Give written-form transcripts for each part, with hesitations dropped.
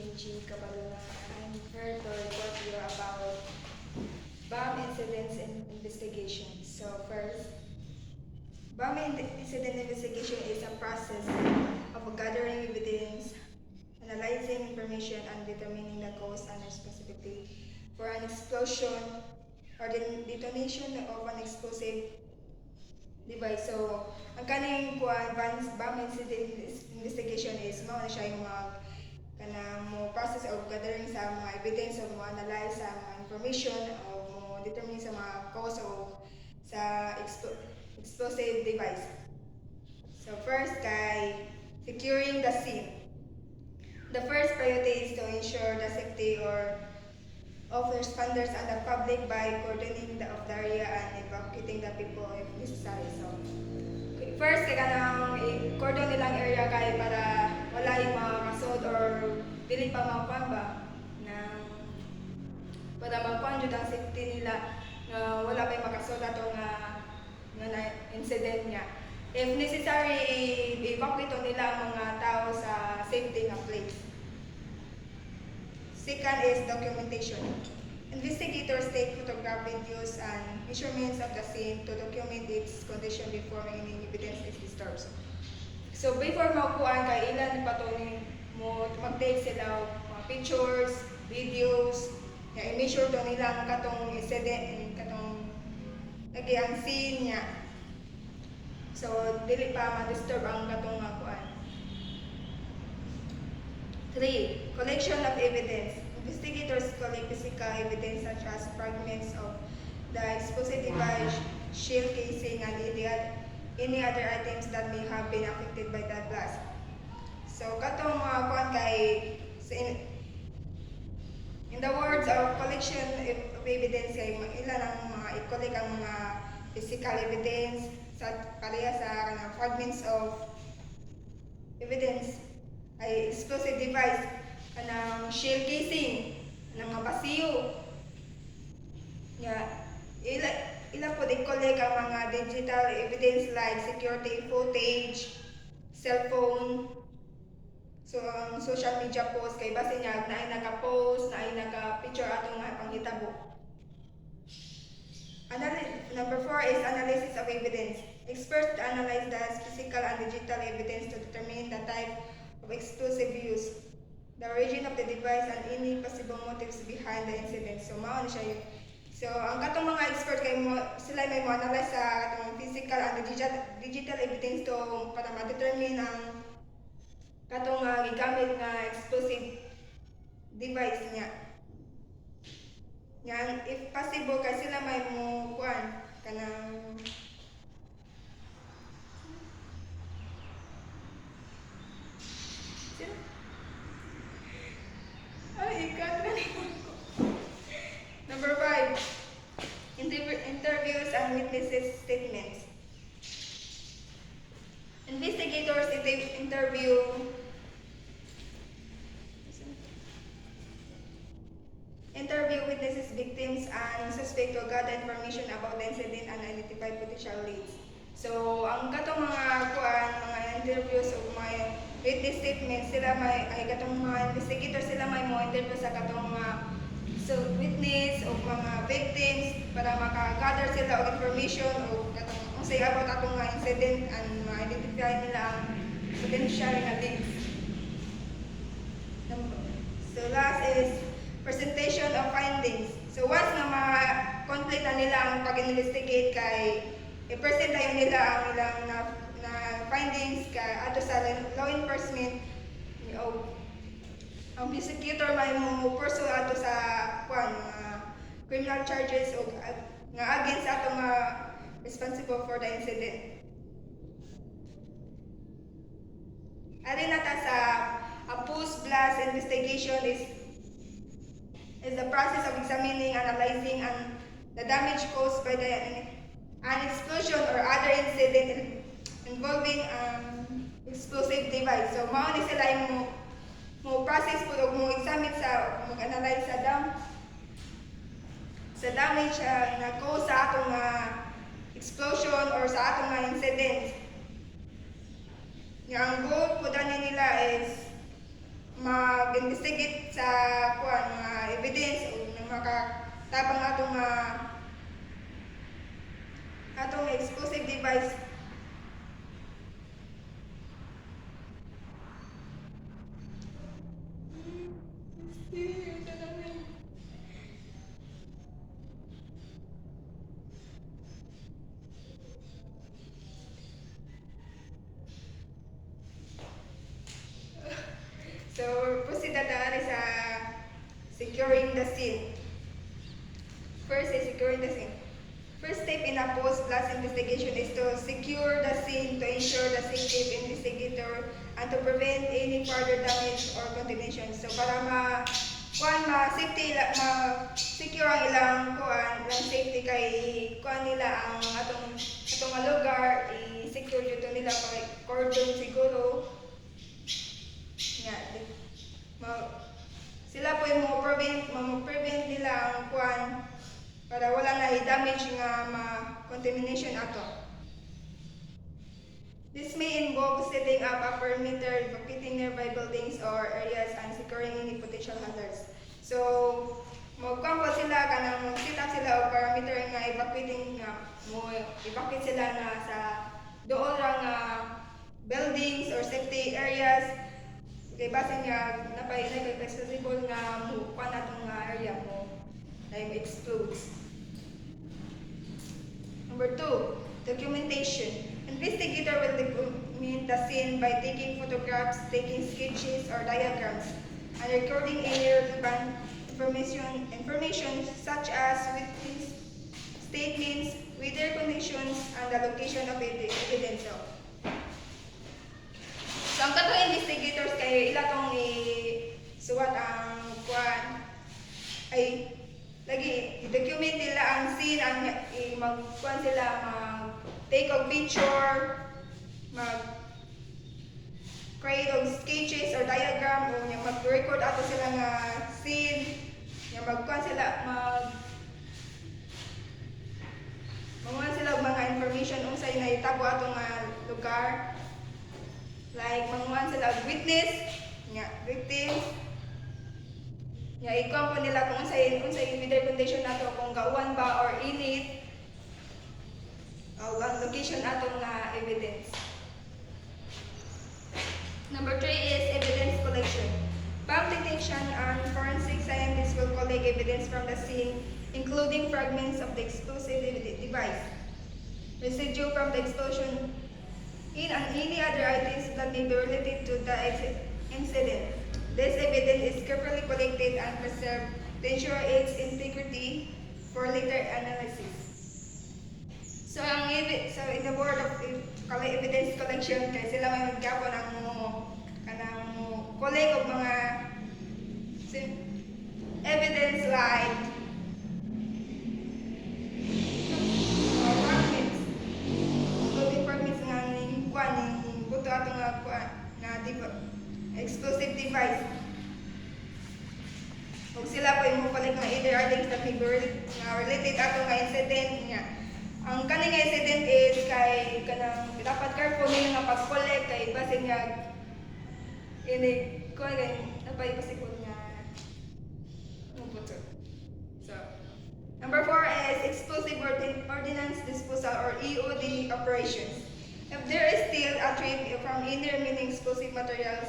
Jinji Cabaluna. I'm here to report you about bomb incidents and investigations. So first, bomb incident investigation is a process of gathering evidence, analyzing information, and determining the cause and responsibility for an explosion or the detonation of an explosive device. So, ang kaning bomb incident investigation is mao na siya yung mo process of gathering sa mga evidence o mo analyze sa mga information o mo determine sa mga cause o sa explosive device. So first kay securing the scene. The first priority is to ensure the safety of responders and the public by coordinating of the area and evacuating the people if necessary. So first kay kanang i-cordon nilang area kay para wala yung mga kasod or dili pa makuan ba na para makuan jud ang safety nila nga wala pa makasod ato nga incident niya. If necessary, i-evacuate nila ang mga tao sa safety nga place. Second is documentation. Investigators take photograph, videos, and measurements of the scene to document its condition before any evidence is disturbed. So before makuhaan kay ilan pa to mo mag-take sila mga pictures, videos, nga i-measure to nila ang katong incident, katong lagi ang scene niya. So dili pa ma-disturb ang katong kuan. 3. Collection of evidence. Investigators collect physical evidence such as fragments of the explosive device, shell casing, and any other items that may have been affected by the blast. So katong kuan kay in the words of collection of evidence kay ilan ang mga i-collect ang mga physical evidence sa pareha sa fragments of evidence ay explosive device, kanang shell casing, kanang mga pasiyo. Ila po i-collect ang mga digital evidence like security footage, cellphone, so ang social media post kay base niya na ay naka-post, na ay naka-picture atong nga panghitabo. Number 4 is analysis of evidence. Experts analyze the physical and digital evidence to determine the type of explosive use, the origin of the device, and any possible motives behind the incident. So mao na siya yun. So ang katong mga expert kay sila may mo analyze sa katong physical and digital evidence to para ma-determine ang katong gigamit nga explosive device niya. Nga if possible kay sila may mo kuan kanang Number 5, interviews and witnesses statements. Investigators interview witnesses, victims, and suspect to gather information about the incident and identify potential leads. So, ang katong mga interviews o mga witness statements, sila ay katong mga investigators sila may mo interview sa katong mga witness o mga victims para maka-gather sila og information o katong unsay about atong mga incident and ma-identify nila ang potential nga leads. So last is presentation of findings. So once nga ma-complete na nila ang pag-investigate kay i-present tayo nila ang ilang na findings ato sa law enforcement o ang prosecutor may mo pursue ato sa criminal charges o nga against ato nga responsible for the incident. Ari nata sa a post-blast investigation is the process of examining, analyzing, and the damage caused by an explosion or other incident involving explosive device. So mao ni sila yung mo process po o mo examine sa mag-analyze sa damage na cause sa atong explosion or sa atong incident. Ang goal po nila is mag-investigate sa kuan mga evidence o makatabang atong explosive device. So, proceed na tayo sa securing the scene. First is securing the scene. First step in a post-blast investigation is to secure the scene to ensure the safety of investigator and to prevent any further damage or contamination. So, para ma-secure ang ilang safety kay nila ang atong lugar, i-secure dito nila kay cordon siguro. Sila po yung mo-prevent nila ang para wala na i-damage nga contamination ato. This may involve setting up a perimeter, evacuating nearby buildings or areas and securing any potential hazards. So, set up sila o perimeter nga evacuate sila na sa doon lang buildings or safety areas. Kay basin nga napay possible nga mukuha natong area mo like explodes. Number 2, documentation. Investigator will document the scene by taking photographs, taking sketches or diagrams, and recording any relevant information such as witness statements, weather conditions, and the location of evidence. So, ang katong investigators kayo ila tong isuwat ang ay lagi i-document nila ang scene, ang sila take of picture, create of sketches or diagram o mag-record ato sila nga scene, manguha sila og mga information unsay nahitabo atong lugar. Like, manguhan sila witness, victims, ikaw po nila kung unsay weather condition nato, kung gauwan ba or init, ang location atong evidence. Number 3 is evidence collection. Bomb detection and forensic scientists will collect evidence from the scene, including fragments of the explosive device, residue from the explosion, and any other items that may be related to the incident. This evidence is carefully collected and preserved to ensure its integrity for later analysis. So, in the board of evidence collection, kaya sila may magkapon ang collect of mga evidence like buto atong explosive device. Kung sila po yung collect ng either items that may be related atong incident niya. Ang kaning incident is kay dapat careful nila nga pag-collect kay basin nga napaipasikon nga buto. So, number 4 is explosive ordnance disposal or EOD operations. If there is still a threat from any remaining explosive materials,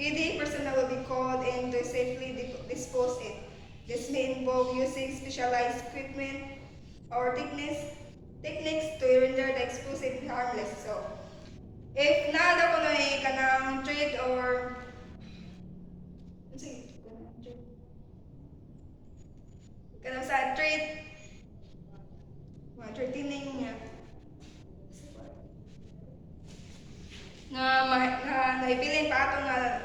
EOD personnel will be called in to safely dispose it. This may involve using specialized equipment or techniques to render the explosive harmless. So, if naada ko na kanang threat or kanang sa threat, threatening nga naibilin pa ato nga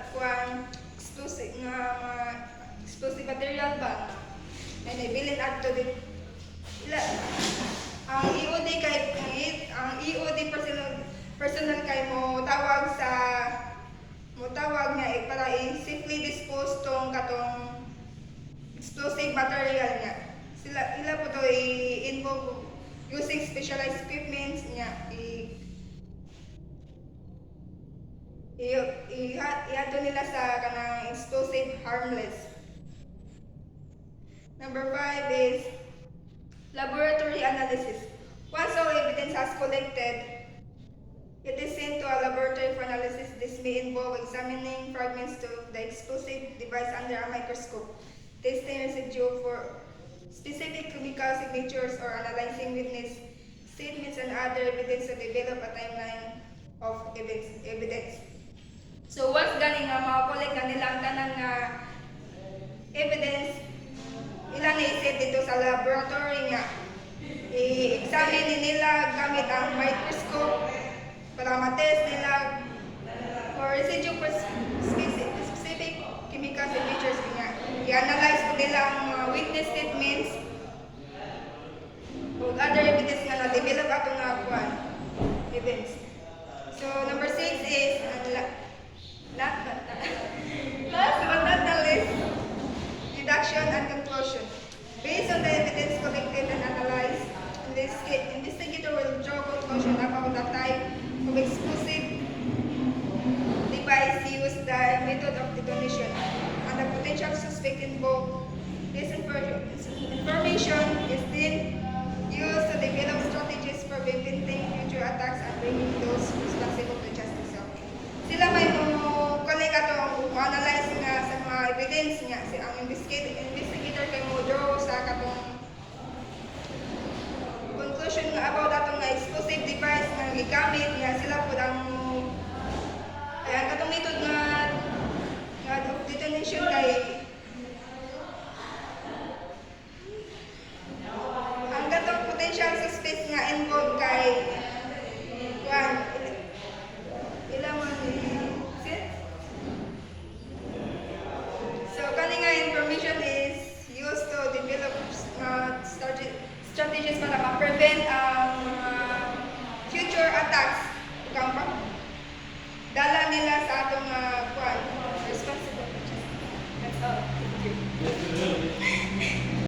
explosive material ba na naibilin ato din ang EOD personal kay mo tawag nga para i-safely dispose tong katong explosive material niya. Ila po to involve using specialized equipments niya ihato nila sa kanang explosive harmless. Number 5 is laboratory analysis. Once all evidence has collected, it is sent to a laboratory for analysis. This may involve examining fragments to the explosive device under a microscope, testing residue for specific chemical signatures, or analyzing witness statements and other evidence to develop a timeline of evidence. So once gani nga makakolek na nila ang tanang nga evidence, ilang na-set dito sa laboratory nga i-examine nila gamit ang microscope para matest nila for residue for specific chemical signatures nga. I-analyze po nila ang mga witness statements o other evidence nga na-develop ato nga events. So number 6 is last but not the least, deduction and conclusion. Based on the evidence collected and analyzed, investigator will draw conclusion about the type of explosive device used, the method of detonation, and the potential suspect involved. This information is then used to develop strategies for preventing future attacks and bringing those responsible to justice. So, sila may collect atong analyze nga sa mga evidence nga ang investigator kay mo draw sa katong conclusion nga about atong nga explosive device nga gigamit nga sila pud ang katong method nga detonation kay ang katong potential suspect nga involved kay ilang man information is used to develop strategies para ma-prevent ang future attacks. Dala nila sa atong